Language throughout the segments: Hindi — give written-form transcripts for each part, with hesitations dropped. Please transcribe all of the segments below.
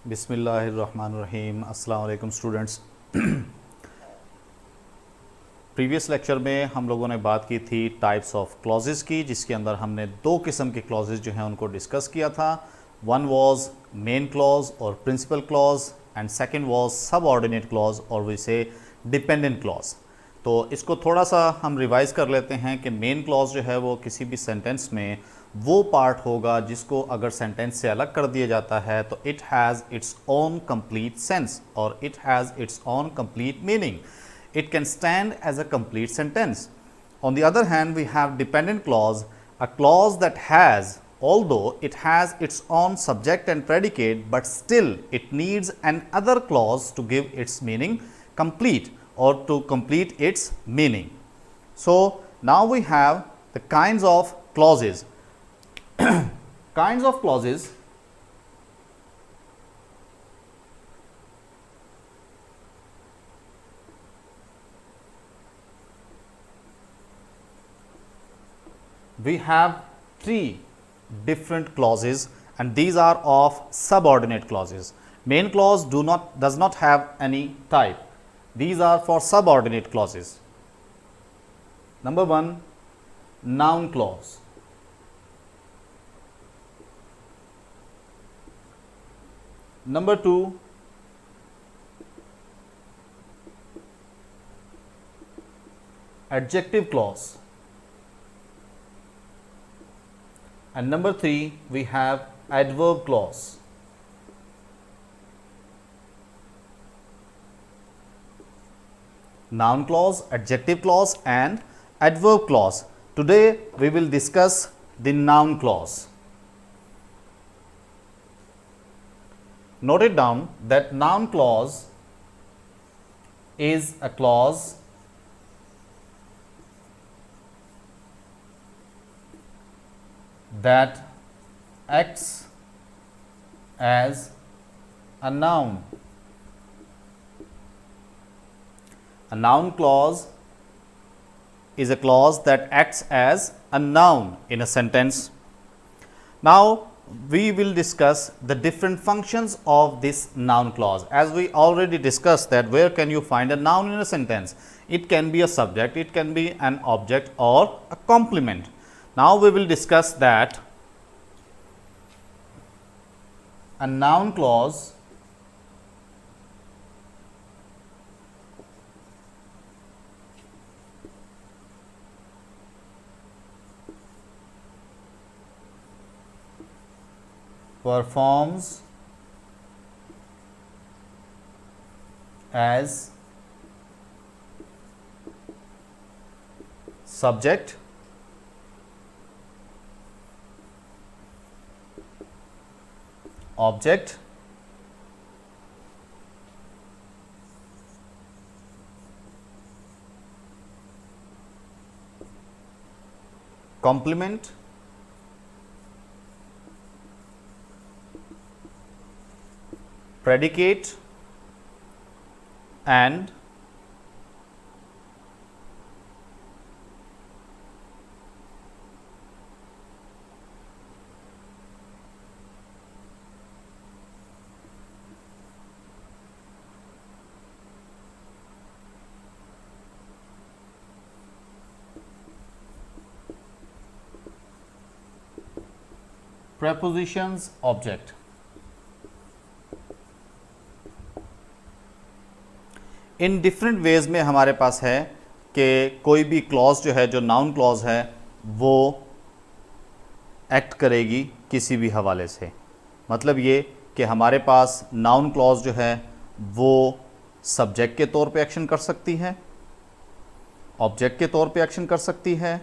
बिस्मिल्लाहिर्रहमानिर्रहीम। अस्सलाम वालेकुम स्टूडेंट्स। प्रीवियस लेक्चर में हम लोगों ने बात की थी टाइप्स ऑफ क्लॉजेस की, जिसके अंदर हमने दो किस्म के क्लॉजेस जो हैं उनको डिस्कस किया था। वन वाज मेन क्लॉज और principal clause and second was subordinate clause और वी से डिपेंडेंट क्लॉज। तो इसको थोड़ा सा हम रिवाइज कर लेते हैं कि मेन क्लॉज जो है वो किसी भी सेंटेंस में वो पार्ट होगा जिसको अगर सेंटेंस से अलग कर दिया जाता है तो it has its own complete sense और it has its own complete meaning. It can stand as a complete sentence. On the other hand, we have dependent clause, a clause that has, although it has its own subject and predicate, but still it needs another clause to give its meaning complete or to complete its meaning. So, now we have the kinds of clauses. Kinds of clauses. We have three different clauses and these are of subordinate clauses. Main clause does not have any type. These are for subordinate clauses. Number one, noun clause. Number two, adjective clause. And number three, we have adverb clause. Noun clause, adjective clause and adverb clause. Today we will discuss the noun clause. Note it down that noun clause is a clause that acts as a noun. A noun clause is a clause that acts as a noun in a sentence. Now we will discuss the different functions of this noun clause. As we already discussed that where can you find a noun in a sentence? It can be a subject, it can be an object or a complement. Now we will discuss that a noun clause performs as subject, object, complement, predicate and prepositions object. In different ways में हमारे पास है कि कोई भी क्लॉज जो है, जो नाउन क्लॉज है, वो एक्ट करेगी किसी भी हवाले से। मतलब ये कि हमारे पास नाउन क्लॉज जो है वो सब्जेक्ट के तौर पे एक्शन कर सकती है, ऑब्जेक्ट के तौर पे एक्शन कर सकती है,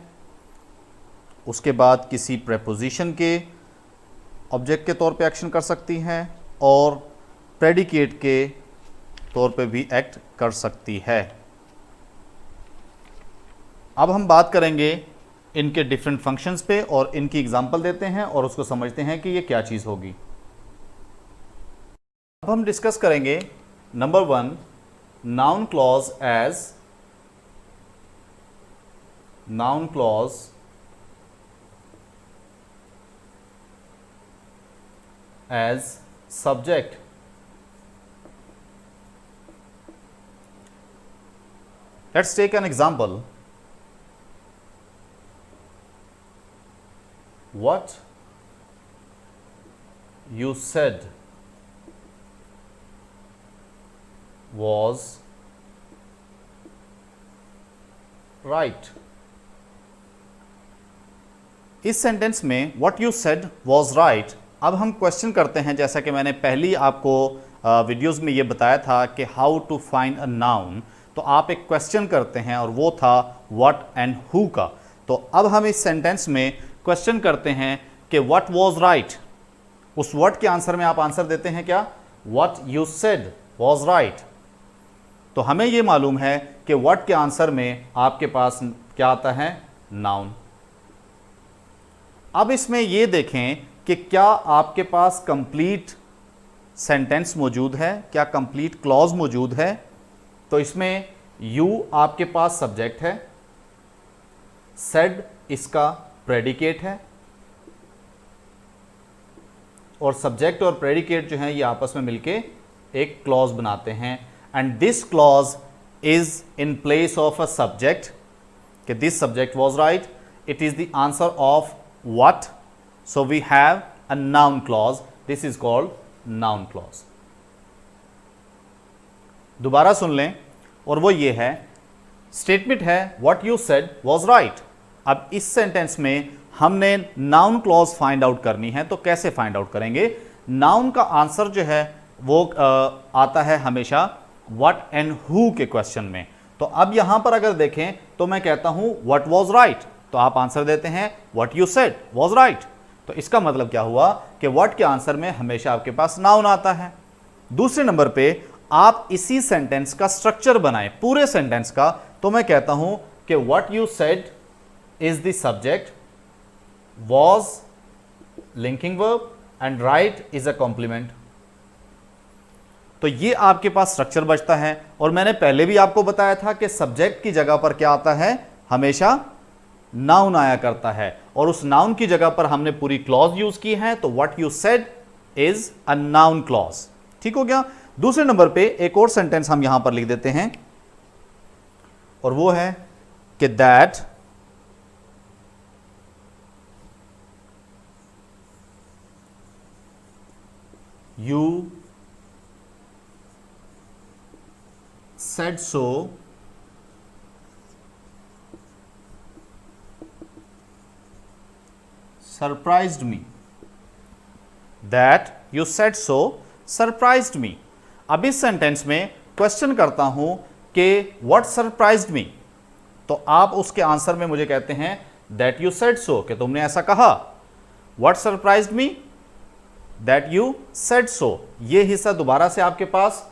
उसके बाद किसी प्रेपोजिशन के ऑब्जेक्ट के तौर पे एक्शन कर सकती हैं और प्रेडिकेट के तौर पे भी एक्ट कर सकती है। अब हम बात करेंगे इनके डिफरेंट फंक्शंस पे और इनकी एग्जांपल देते हैं और उसको समझते हैं कि ये क्या चीज़ होगी। अब हम डिस्कस करेंगे number one, noun clause as subject. Let's take an example, what you said was right। इस सेंटेंस में what you said was right, अब हम क्वेश्चन करते हैं, जैसा कि मैंने पहली आपको वीडियोस में ये बताया था कि how to find a noun, तो आप एक क्वेश्चन करते हैं और वो था what and who का। तो अब हम इस सेंटेंस में क्वेश्चन करते हैं कि what was right, उस वर्ड के आंसर में आप आंसर देते हैं क्या, what you said was right। तो हमें यह मालूम है कि व्हाट के आंसर में आपके पास क्या आता है, नाउन। अब इसमें यह देखें कि क्या आपके पास कंप्लीट सेंटेंस मौजूद है, क्या कंप्लीट क्लॉज मौजूद है। तो इसमें यू आपके पास सब्जेक्ट है, सेड इसका प्रेडिकेट है, और सब्जेक्ट और प्रेडिकेट जो है ये आपस में मिलके एक क्लॉज बनाते हैं। And this clause is in place of a subject, कि this subject was right, it is the answer of what, so we have a noun clause, this is called noun clause। दोबारा सुन लें, और वो ये है, स्टेटमेंट है what you said was right। अब इस सेंटेंस में हमने नाउन क्लॉज फाइंड आउट करनी है, तो कैसे फाइंड आउट करेंगे, नाउन का आंसर जो है वो आता है हमेशा what and who के क्वेश्चन में। तो अब यहां पर अगर देखें तो मैं कहता हूं what was right, तो आप आंसर देते हैं what you said was right। तो इसका मतलब क्या हुआ कि what के आंसर में हमेशा आपके पास नाउन आता है। दूसरे नंबर पे आप इसी सेंटेंस का स्ट्रक्चर बनाएं, पूरे सेंटेंस का, तो मैं कहता हूं कि what you said is the subject, was linking verb and right is a complement। तो ये आपके पास स्ट्रक्चर बचता है। और मैंने पहले भी आपको बताया था कि सब्जेक्ट की जगह पर क्या आता है, हमेशा नाउन आया करता है, और उस नाउन की जगह पर हमने पूरी क्लॉज यूज की है, तो what you said is a noun clause. ठीक हो गया। दूसरे नंबर पे एक और सेंटेंस हम यहां पर लिख देते हैं, और वो है कि that you said so surprised me, that you said so surprised me। अब इस सेंटेंस में क्वेश्चन करता हूं कि what surprised me, तो आप उसके आंसर में मुझे कहते हैं that you said so, कि तुमने ऐसा कहा। what surprised me, that you said so, ये हिस्सा दोबारा से आपके पास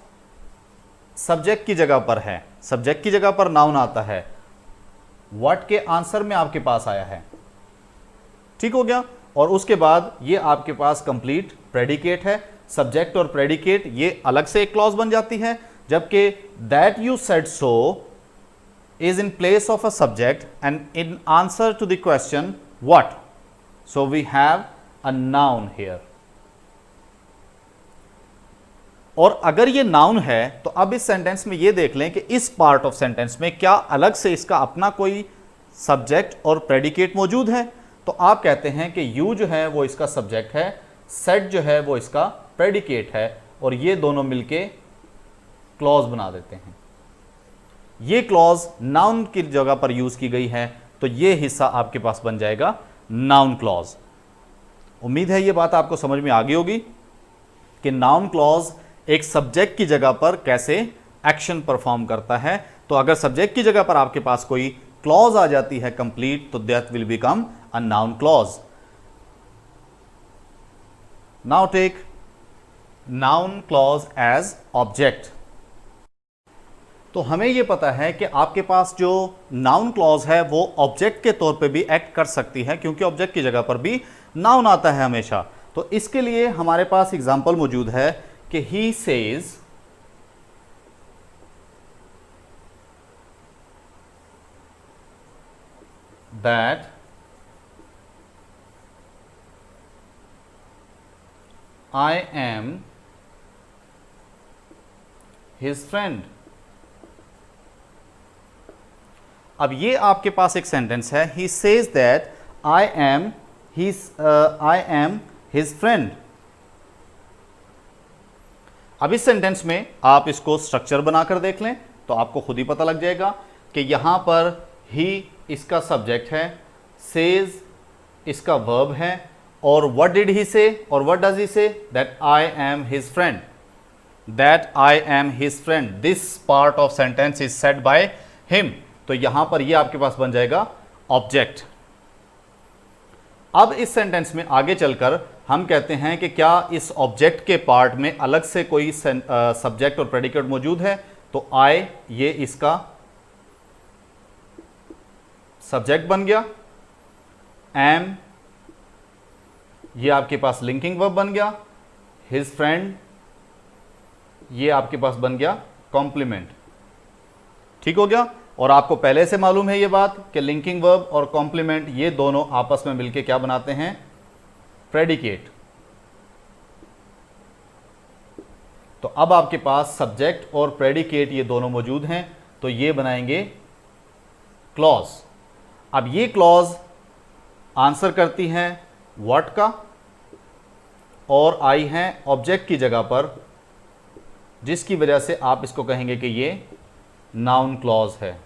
सब्जेक्ट की जगह पर है, सब्जेक्ट की जगह पर नाउन आता है, व्हाट के आंसर में आपके पास आया है। ठीक हो गया। और उसके बाद ये आपके पास कंप्लीट प्रेडिकेट है, सब्जेक्ट और प्रेडिकेट ये अलग से एक क्लॉज बन जाती है, जबकि that you said so is in place of a subject and in answer to the question what, so we have a noun here. और अगर ये नाउन है तो अब इस सेंटेंस में ये देख लें कि इस पार्ट ऑफ सेंटेंस में क्या अलग से इसका अपना कोई सब्जेक्ट और प्रेडिकेट मौजूद है। तो आप कहते हैं कि यू जो है वो इसका सब्जेक्ट है, सेड जो है वो इसका प्रेडिकेट है, और ये दोनों मिलके क्लॉज बना देते हैं। ये क्लॉज नाउन की जगह पर यूज की गई है, तो ये हिस्सा आपके पास बन जाएगा नाउन क्लॉज। उम्मीद है ये बात आपको समझ में आ गई होगी कि नाउन क्लॉज एक सब्जेक्ट की जगह पर कैसे एक्शन परफॉर्म करता है। तो अगर सब्जेक्ट की जगह पर आपके पास कोई क्लॉज आ जाती है कंप्लीट, तो that will become a noun clause. Now take noun clause as object. तो हमें यह पता है कि आपके पास जो नाउन क्लॉज है वो ऑब्जेक्ट के तौर पे भी एक्ट कर सकती है, क्योंकि ऑब्जेक्ट की जगह पर भी नाउन आता है हमेशा। तो इसके लिए हमारे पास एग्जांपल मौजूद है कि he says that I am his friend। अब ये आपके पास एक सेंटेंस है, he says that I am his friend. अब इस सेंटेंस में आप इसको स्ट्रक्चर बनाकर देख लें तो आपको खुद ही पता लग जाएगा कि यहां पर ही इसका सब्जेक्ट है, सेज इसका वर्ब है, और व्हाट डिड ही से और what does he say, that I am his friend, that I am his friend, this part of sentence is said by him. तो यहां पर ये आपके पास बन जाएगा ऑब्जेक्ट। अब इस सेंटेंस में आगे चलकर हम कहते हैं कि क्या इस ऑब्जेक्ट के पार्ट में अलग से कोई सब्जेक्ट और प्रेडिकेट मौजूद है, तो आई ये इसका सब्जेक्ट बन गया, एम ये आपके पास लिंकिंग वर्ब बन गया, हिज फ्रेंड ये आपके पास बन गया कॉम्प्लीमेंट। ठीक हो गया। और आपको पहले से मालूम है ये बात कि लिंकिंग वर्ब और कॉम्प्लीमेंट ये दोनों आपस में मिलके क्या बनाते हैं, प्रेडिकेट। तो अब आपके पास सब्जेक्ट और प्रेडिकेट ये दोनों मौजूद हैं, तो ये बनाएंगे क्लॉज। अब ये क्लॉज आंसर करती हैं व्हाट का, और आई है ऑब्जेक्ट की जगह पर, जिसकी वजह से आप इसको कहेंगे कि ये नाउन क्लॉज है।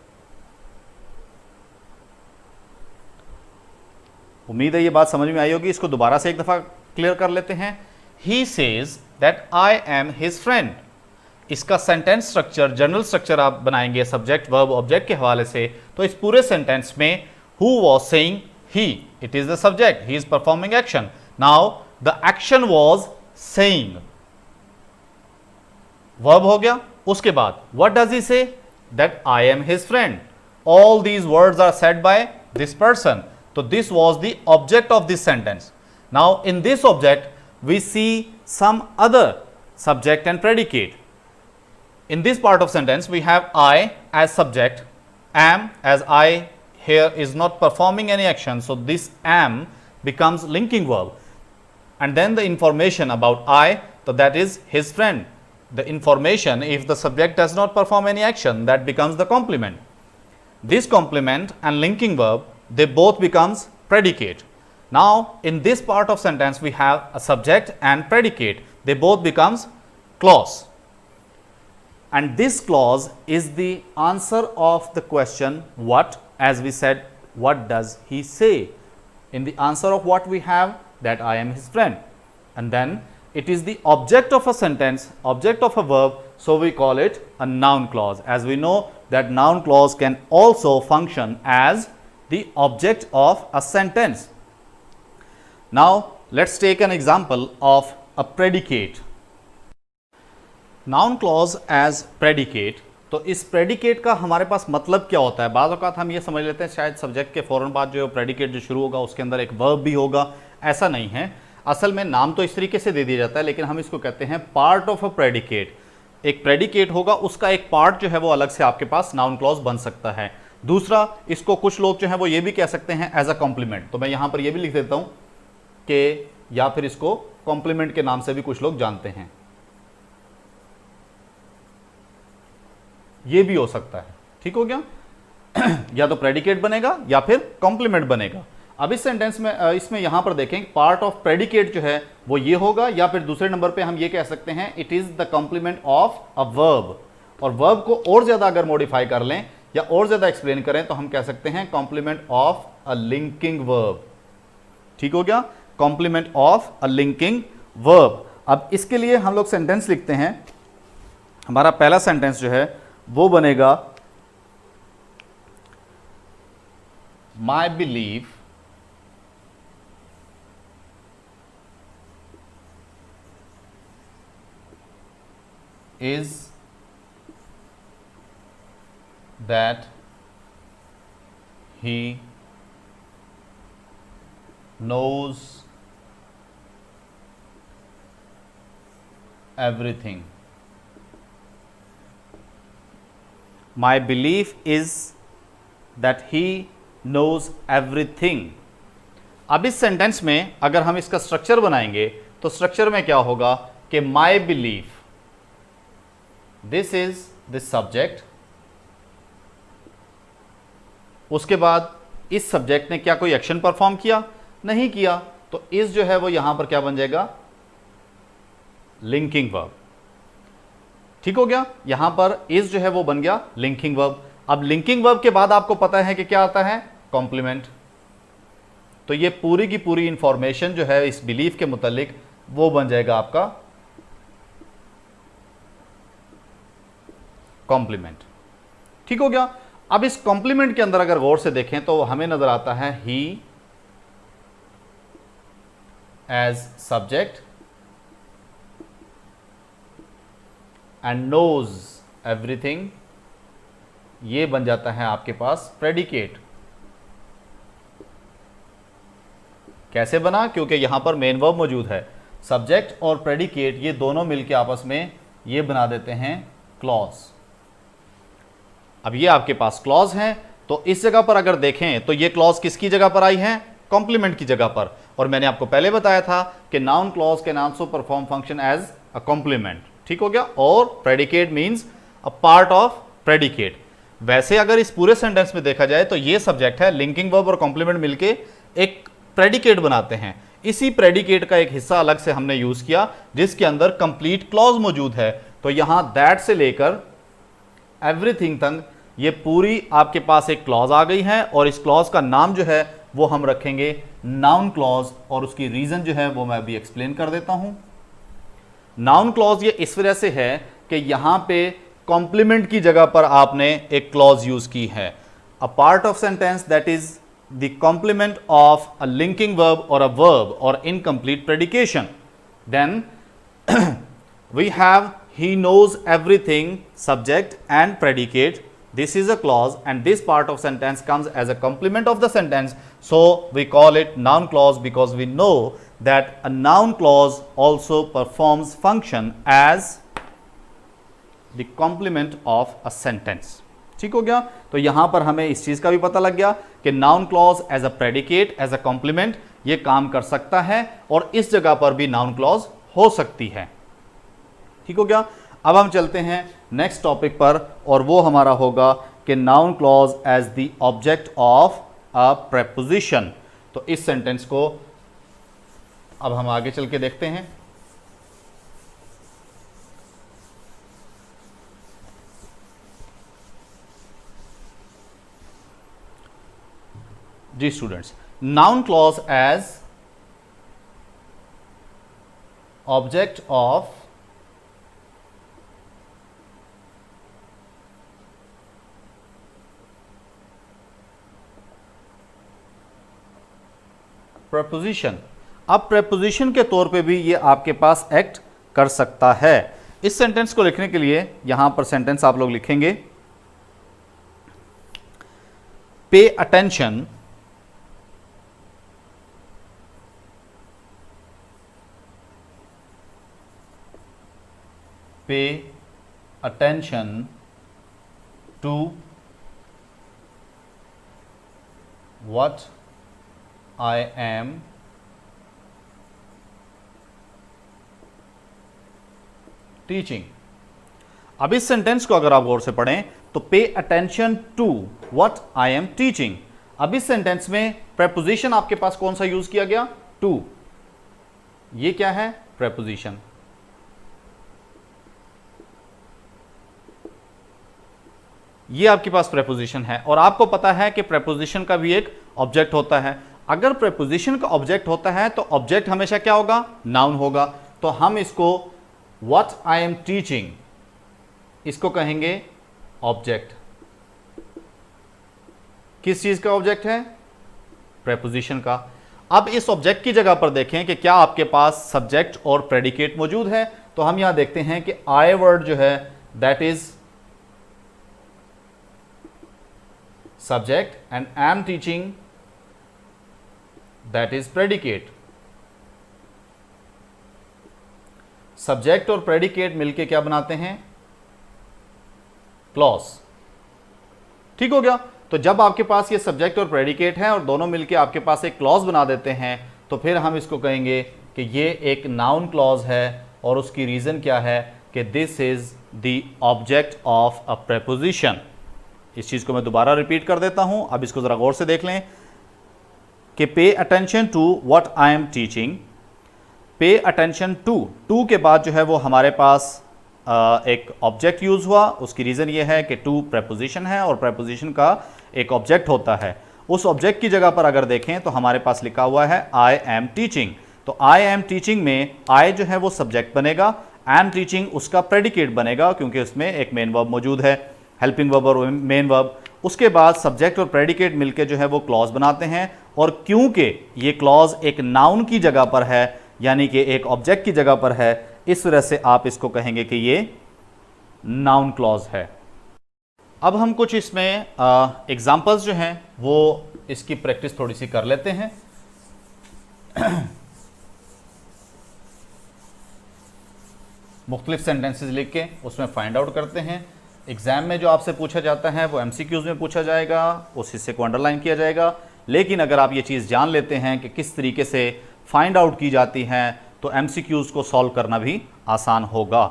उम्मीद है ये बात समझ में आई होगी। इसको दोबारा से एक दफा क्लियर कर लेते हैं। He says that I am his friend, इसका सेंटेंस स्ट्रक्चर, जनरल स्ट्रक्चर आप बनाएंगे सब्जेक्ट वर्ब ऑब्जेक्ट के हवाले से, तो इस पूरे सेंटेंस में who was saying he, it is the subject, he is performing action. Now the action was saying, verb हो गया। उसके बाद what does he say, that I am his friend, all these words are said by this person, तो this was the object of this sentence. Now in this object we see some other subject and predicate. In this part of sentence we have I as subject, am as I here is not performing any action, so this am becomes linking verb, and then the information about I, so that is his friend. The information, if the subject does not perform any action, that becomes the complement. This complement and linking verb, they both becomes predicate. Now in this part of sentence we have a subject and predicate, they both becomes clause, and this clause is the answer of the question what, as we said what does he say. In the answer of what we have that I am his friend, and then it is the object of a sentence, object of a verb, so we call it a noun clause. As we know that noun clause can also function as the object of a sentence. Now let's take an example of a predicate. Noun clause as predicate. तो इस predicate का हमारे पास मतलब क्या होता है? बाज़ औक़ात हम ये समझ लेते हैं शायद सब्जेक्ट के फ़ौरन बाद जो predicate जो शुरू होगा उसके अंदर एक verb भी होगा, ऐसा नहीं है। असल में नाम तो इस तरीके से दे दिया जाता है, लेकिन हम इसको कहते हैं पार्ट ऑफ अ प्रेडिकेट। एक प्रेडिकेट होगा, उसका एक पार्ट जो है वो अलग से आपके पास नाउन क्लॉज बन सकता है। दूसरा, इसको कुछ लोग जो है वो ये भी कह सकते हैं एज अ कॉम्प्लीमेंट। तो मैं यहाँ पर ये भी लिख देता हूँ कि या फिर इसको कॉम्प्लीमेंट के नाम से भी कुछ लोग जानते हैं, ये भी हो सकता है। ठीक हो गया। या तो प्रेडिकेट बनेगा या फिर कॉम्प्लीमेंट बनेगा। अब इस सेंटेंस में इसमें यहां पर देखें पार्ट ऑफ प्रेडिकेट जो है वो ये होगा, या फिर दूसरे नंबर पे हम ये कह सकते हैं it is the complement of a verb. और वर्ब को और ज्यादा अगर मॉडिफाई कर लें या और ज्यादा एक्सप्लेन करें तो हम कह सकते हैं complement of a linking verb. ठीक हो गया, complement of a linking verb. अब इसके लिए हम लोग सेंटेंस लिखते हैं। हमारा पहला सेंटेंस जो है वो बनेगा my believe is that he knows everything. My belief is that he knows everything. अब इस सेंटेंस में अगर हम इसका स्ट्रक्चर बनाएंगे तो स्ट्रक्चर में क्या होगा कि my belief, this is the subject, उसके बाद इस सब्जेक्ट ने क्या कोई एक्शन परफॉर्म किया? नहीं किया, तो इस जो है वो यहां पर क्या बन जाएगा? Linking verb. ठीक हो गया, यहां पर इस जो है वो बन गया लिंकिंग वर्ब। अब लिंकिंग वर्ब के बाद आपको पता है कि क्या आता है? कॉम्प्लीमेंट। तो ये पूरी की पूरी इंफॉर्मेशन जो है इस बिलीफ के मुतालिक वो बन जाएगा आपका कॉम्प्लीमेंट। ठीक हो गया। अब इस कॉम्प्लीमेंट के अंदर अगर गौर से देखें तो हमें नजर आता है he as subject and knows everything, ये बन जाता है आपके पास प्रेडिकेट। कैसे बना? क्योंकि यहां पर मेन वर्ब मौजूद है। सब्जेक्ट और प्रेडिकेट ये दोनों मिलकर आपस में ये बना देते हैं क्लॉज। अब ये आपके पास क्लॉज हैं, तो इस जगह पर अगर देखें तो ये क्लॉज किसकी जगह पर आई है? कॉम्प्लीमेंट की जगह पर। और मैंने आपको पहले बताया था कि noun clause can also perform function as a complement. ठीक हो गया। और predicate means a part of predicate. वैसे अगर इस पूरे सेंटेंस में देखा जाए तो ये सब्जेक्ट है, लिंकिंग वर्ब और कॉम्प्लीमेंट मिलके एक प्रेडिकेट बनाते हैं। इसी प्रेडिकेट का एक हिस्सा अलग से हमने यूज किया जिसके अंदर कंप्लीट क्लॉज मौजूद है। तो यहां दैट से लेकर एवरीथिंग तक ये पूरी आपके पास एक क्लॉज आ गई है, और इस क्लॉज का नाम जो है वो हम रखेंगे नाउन क्लॉज, और उसकी रीजन जो है वो मैं अभी एक्सप्लेन कर देता हूं। नाउन क्लॉज ये इस वजह से है कि यहां पे कॉम्प्लीमेंट की जगह पर आपने एक क्लॉज यूज की है। A part of sentence that is the complement of a linking verb और अ वर्ब और incomplete predication, then we have he knows everything subject and predicate. This is a clause and this part of sentence comes as a complement of the sentence, so we call it noun clause because we know that a noun clause also performs function as the complement of a sentence. ठीक हो गया। तो यहां पर हमें इस चीज का भी पता लग गया कि noun clause as a predicate as a complement ये काम कर सकता है, और इस जगह पर भी नाउन क्लॉज हो सकती है। ठीक हो गया। अब हम चलते हैं नेक्स्ट टॉपिक पर, और वो हमारा होगा कि noun clause as the object of a preposition. तो इस सेंटेंस को अब हम आगे चल के देखते हैं। जी students, noun clause as object of preposition. अब प्रेपोजिशन के तौर पे भी ये आपके पास एक्ट कर सकता है। इस सेंटेंस को लिखने के लिए यहां पर सेंटेंस आप लोग लिखेंगे, pay attention pay attention to what I am teaching. अब इस सेंटेंस को अगर आप गौर से पढ़ें तो pay attention to what I am teaching. अब इस सेंटेंस में प्रेपोजिशन आपके पास कौन सा यूज किया गया? टू। ये क्या है? प्रेपोजिशन। ये आपके पास प्रेपोजिशन है, और आपको पता है कि प्रेपोजिशन का भी एक ऑब्जेक्ट होता है। अगर प्रेपोजिशन का ऑब्जेक्ट होता है तो ऑब्जेक्ट हमेशा क्या होगा? नाउन होगा। तो हम इसको व्हाट आई एम टीचिंग इसको कहेंगे ऑब्जेक्ट। किस चीज का ऑब्जेक्ट है? प्रेपोजिशन का। अब इस ऑब्जेक्ट की जगह पर देखें कि क्या आपके पास सब्जेक्ट और प्रेडिकेट मौजूद है। तो हम यहां देखते हैं कि आई वर्ड जो है that is subject and am teaching that is predicate। Subject और प्रेडिकेट मिलके क्या बनाते हैं? क्लॉज। ठीक हो गया। तो जब आपके पास ये सब्जेक्ट और प्रेडिकेट है और दोनों मिलके आपके पास एक क्लॉज बना देते हैं, तो फिर हम इसको कहेंगे कि ये एक नाउन क्लॉज है, और उसकी रीजन क्या है कि this is the object of a preposition. इस चीज़ को मैं दोबारा रिपीट कर देता हूँ, अब इसको ज़रा गौर से देख लें कि pay attention to what I am teaching. Pay attention to के बाद जो है वो हमारे पास एक ऑब्जेक्ट यूज़ हुआ। उसकी रीज़न ये है कि टू प्रेपोजिशन है और प्रेपोजिशन का एक ऑब्जेक्ट होता है। उस ऑब्जेक्ट की जगह पर अगर देखें तो हमारे पास लिखा हुआ है आई एम टीचिंग। तो आई एम टीचिंग में आई जो है वो सब्जेक्ट बनेगा, एम टीचिंग उसका प्रेडिकेट बनेगा क्योंकि उसमें एक मेन वर्ब मौजूद है, हेल्पिंग वर्ब और मेन वर्ब। उसके बाद सब्जेक्ट और प्रेडिकेट मिलकर जो है वो क्लॉज बनाते हैं, और क्योंकि ये क्लॉज एक नाउन की जगह पर है यानी कि एक ऑब्जेक्ट की जगह पर है, इस वजह से आप इसको कहेंगे कि ये नाउन क्लॉज है। अब हम कुछ इसमें एग्जाम्पल्स जो हैं वो इसकी प्रैक्टिस थोड़ी सी कर लेते हैं। मुख्तलिफ सेंटेंसेस लिख के उसमें फाइंड आउट करते हैं। एग्जाम में जो आपसे पूछा जाता है वो एमसीक्यूज में पूछा जाएगा, उस हिस्से को अंडरलाइन किया जाएगा। लेकिन अगर आप ये चीज़ जान लेते हैं कि किस तरीके से फाइंड आउट की जाती हैं तो एमसीक्यूज को सॉल्व करना भी आसान होगा।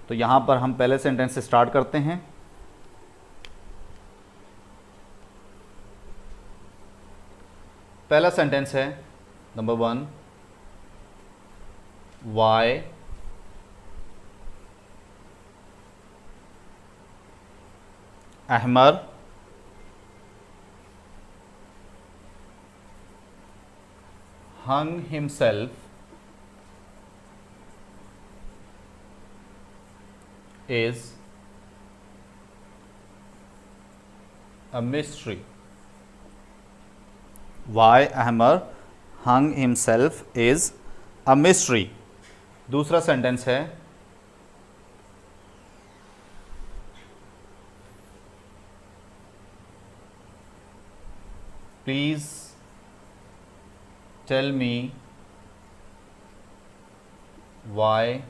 तो यहाँ पर हम पहले सेंटेंस से स्टार्ट करते हैं। पहला सेंटेंस है number 1, why Ahmar hung himself is a mystery. Why Ahmer hung himself is a mystery. दूसरा सेंटेंस है please tell me why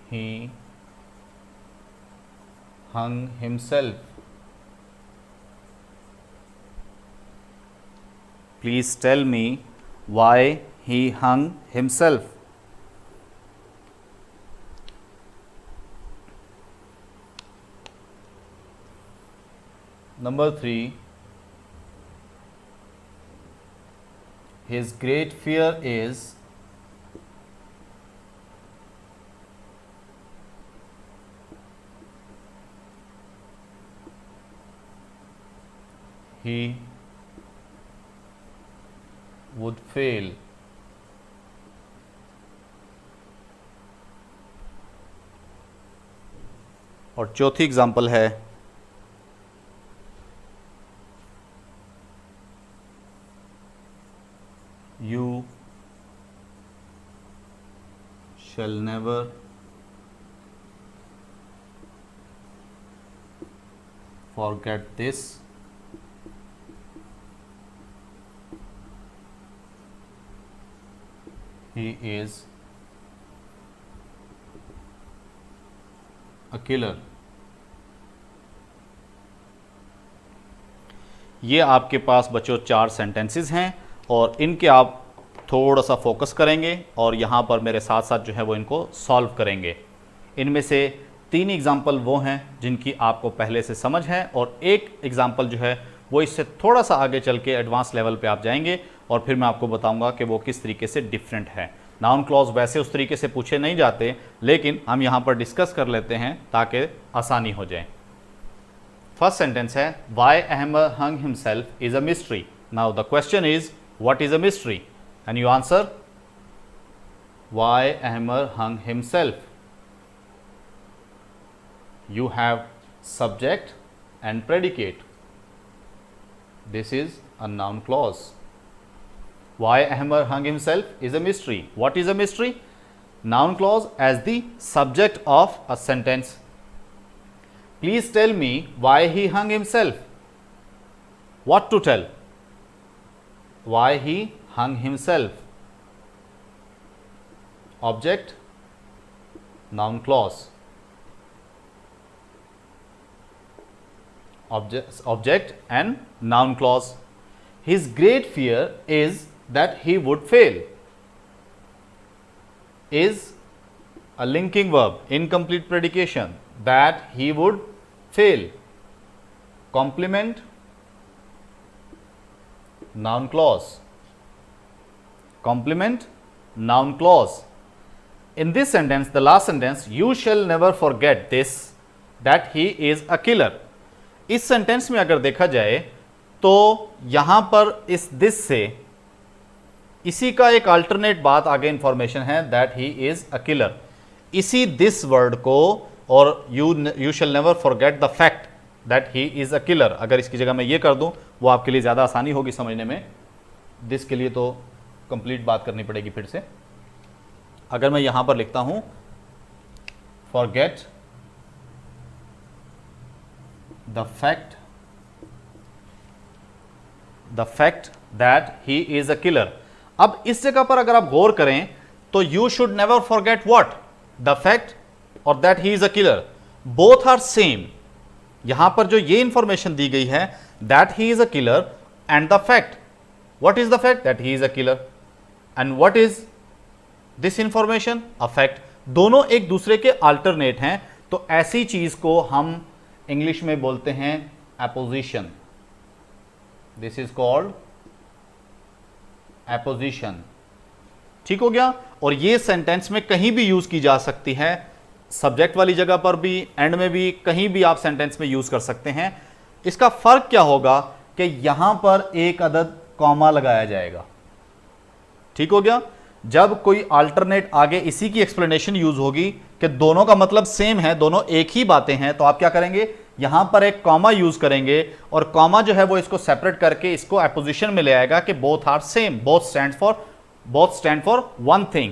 he hung himself. Please tell me why he hung himself. Number 3, his great fear is he would fail. और चौथी एग्जाम्पल है you shall never forget this. He is a killer. ये आपके पास बच्चों 4 सेंटेंसेस हैं और इनके आप थोड़ा सा फोकस करेंगे और यहाँ पर मेरे साथ साथ जो है वो इनको सॉल्व करेंगे। इनमें से 3 एग्जाम्पल वो हैं जिनकी आपको पहले से समझ है और एक एग्जाम्पल जो है वो इससे थोड़ा सा आगे चल के एडवांस लेवल पे आप जाएंगे और फिर मैं आपको बताऊंगा कि वो किस तरीके से डिफरेंट है। नाउन क्लॉज वैसे उस तरीके से पूछे नहीं जाते, लेकिन हम यहाँ पर डिस्कस कर लेते हैं ताकि आसानी हो जाए। फर्स्ट सेंटेंस है why Ahmar hung himself is a mystery. Now the question is what is a mystery? And you answer, why Ahmer hung himself? You have subject and predicate. This is a noun clause. Why Ahmer hung himself is a mystery. What is a mystery? Noun clause as the subject of a sentence. Please tell me why he hung himself. What to tell? Why he hung himself. Object, noun clause. Object and noun clause. His great fear is that he would fail. Is a linking verb, incomplete predication. That he would fail, complement, noun clause, complement, noun clause. In this sentence, the last sentence, you shall never forget this, that he is a killer. इस सेंटेंस में अगर देखा जाए तो यहां पर इस this से इसी का एक अल्टरनेट बात आगे इंफॉर्मेशन है, that he is a killer. इसी this वर्ड को और you shall never forget the fact that he is a killer, अगर इसकी जगह मैं ये कर दूं वो आपके लिए ज़्यादा आसानी होगी समझने में. this के लिए तो कंप्लीट बात करनी पड़ेगी फिर से. अगर मैं यहां पर लिखता हूं forget the fact that he is a killer. अब इस जगह पर अगर आप गौर करें तो you should never forget what, the fact और that he is a killer, both are same. यहां पर जो ये इंफॉर्मेशन दी गई है that he is a killer and the fact, what is the fact, that he is a killer, and what is this information, a fact. दोनों एक दूसरे के अल्टरनेट हैं. तो ऐसी चीज को हम इंग्लिश में बोलते हैं apposition. This is called apposition. ठीक हो गया. और ये सेंटेंस में कहीं भी यूज की जा सकती है, सब्जेक्ट वाली जगह पर भी, एंड में भी, कहीं भी आप सेंटेंस में यूज कर सकते हैं. इसका फर्क क्या होगा कि यहां पर एक अदद कॉमा लगाया जाएगा. ठीक हो गया. जब कोई अल्टरनेट आगे इसी की एक्सप्लेनेशन यूज होगी कि दोनों का मतलब सेम है, दोनों एक ही बातें हैं, तो आप क्या करेंगे, यहां पर एक कॉमा यूज करेंगे और कॉमा जो है वो इसको सेपरेट करके इसको एपोजिशन में ले आएगा कि both are same, both stand for one thing,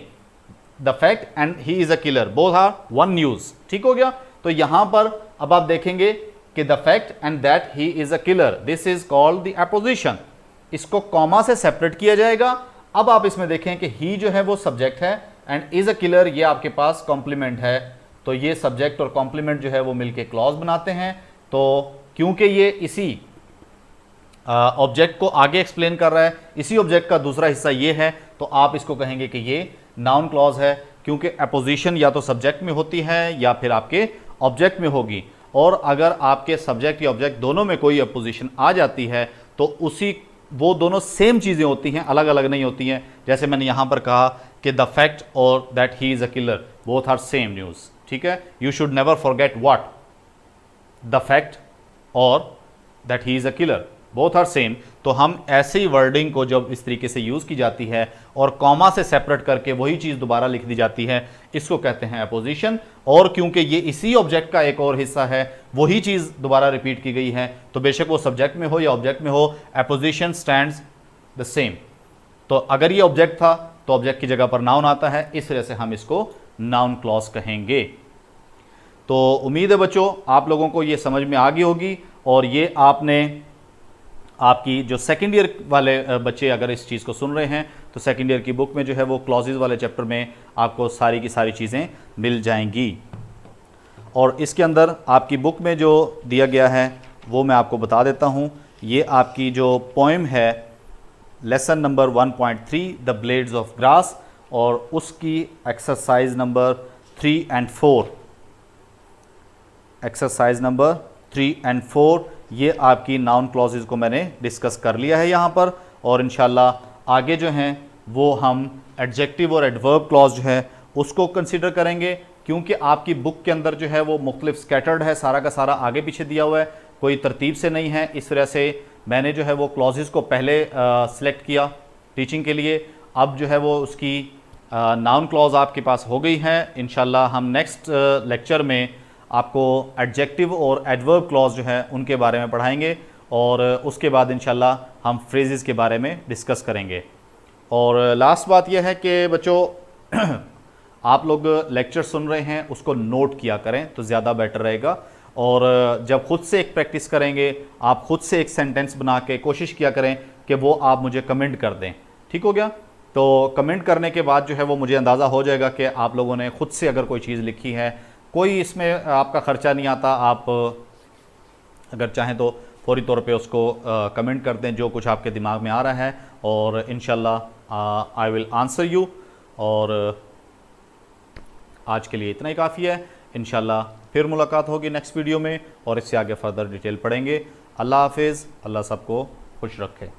the fact and he is a killer, both are one news. ठीक हो गया. तो यहां पर अब आप देखेंगे कि the fact and that he is a killer, this is called the apposition. इसको कॉमा से सेपरेट किया जाएगा. अब आप इसमें देखें कि ही जो है वो सब्जेक्ट है एंड इज अ किलर ये आपके पास कॉम्प्लीमेंट है. तो ये सब्जेक्ट और कॉम्प्लीमेंट जो है वो मिलके क्लॉज बनाते हैं. तो क्योंकि ये इसी ऑब्जेक्ट को आगे एक्सप्लेन कर रहा है, इसी ऑब्जेक्ट का दूसरा हिस्सा ये है, तो आप इसको कहेंगे कि ये नाउन क्लॉज है, क्योंकि अपोजिशन या तो सब्जेक्ट में होती है या फिर आपके ऑब्जेक्ट में होगी. और अगर आपके सब्जेक्ट या ऑब्जेक्ट दोनों में कोई अपोजिशन आ जाती है तो उसी वो दोनों सेम चीज़ें होती हैं, अलग अलग नहीं होती हैं. जैसे मैंने यहाँ पर कहा कि द फैक्ट और that he is a killer, both are same news. ठीक है. You should never forget what, the fact और that he is a killer, both are same. तो हम ऐसी वर्डिंग को जब इस तरीके से यूज़ की जाती है और कॉमा से सेपरेट करके वही चीज़ दोबारा लिख दी जाती है, इसको कहते हैं अपोजिशन. और क्योंकि ये इसी ऑब्जेक्ट का एक और हिस्सा है, वही चीज़ दोबारा रिपीट की गई है, तो बेशक वो सब्जेक्ट में हो या ऑब्जेक्ट में हो, अपोजिशन स्टैंड्स द सेम. तो अगर ये ऑब्जेक्ट था तो ऑब्जेक्ट की जगह पर नाउन आता है, इस वजह से हम इसको नाउन क्लॉज कहेंगे. तो उम्मीद है बच्चों आप लोगों को ये समझ में आ गई होगी. और ये आपने आपकी जो सेकेंड ईयर वाले बच्चे अगर इस चीज़ को सुन रहे हैं तो सेकेंड ईयर की बुक में जो है वो क्लॉजेज वाले चैप्टर में आपको सारी की सारी चीज़ें मिल जाएंगी. और इसके अंदर आपकी बुक में जो दिया गया है वो मैं आपको बता देता हूँ. ये आपकी जो पोएम है lesson number 1.3 the blades of grass, और उसकी exercise number 3 and 4, exercise number 3 and 4 ये आपकी नाउन क्लॉजेज को मैंने डिस्कस कर लिया है यहाँ पर. और इंशाल्लाह आगे जो हैं वो हम एडजेक्टिव और एडवर्ब क्लॉज जो है उसको कंसिडर करेंगे, क्योंकि आपकी बुक के अंदर जो है वो मुख्तलिफ स्कैटर्ड है, सारा का सारा आगे पीछे दिया हुआ है, कोई तरतीब से नहीं है. इस वजह से मैंने जो है वो क्लॉजेज को पहले सिलेक्ट किया टीचिंग के लिए. अब जो है वो उसकी नाउन क्लॉज आपके पास हो गई है. इंशाल्लाह हम नेक्स्ट लेक्चर में आपको एडजेक्टिव और एडवर्ब क्लॉज जो है उनके बारे में पढ़ाएंगे, और उसके बाद इंशाल्लाह हम फ्रेजेस के बारे में डिस्कस करेंगे. और लास्ट बात यह है कि बच्चों आप लोग लेक्चर सुन रहे हैं उसको नोट किया करें तो ज़्यादा बेटर रहेगा. और जब खुद से एक प्रैक्टिस करेंगे, आप खुद से एक सेंटेंस बना के कोशिश किया करें कि वो आप मुझे कमेंट कर दें. ठीक हो गया. तो कमेंट करने के बाद जो है वो मुझे अंदाज़ा हो जाएगा कि आप लोगों ने खुद से अगर कोई चीज़ लिखी है. कोई इसमें आपका ख़र्चा नहीं आता, आप अगर चाहें तो फौरी तौर पे उसको कमेंट कर दें जो कुछ आपके दिमाग में आ रहा है, और इंशाल्लाह आई विल आंसर यू. और आज के लिए इतना ही काफ़ी है. इंशाल्लाह फिर मुलाकात होगी नेक्स्ट वीडियो में और इससे आगे फर्दर डिटेल पढ़ेंगे। अल्लाह हाफिज़, अल्लाह सबको खुश रखे।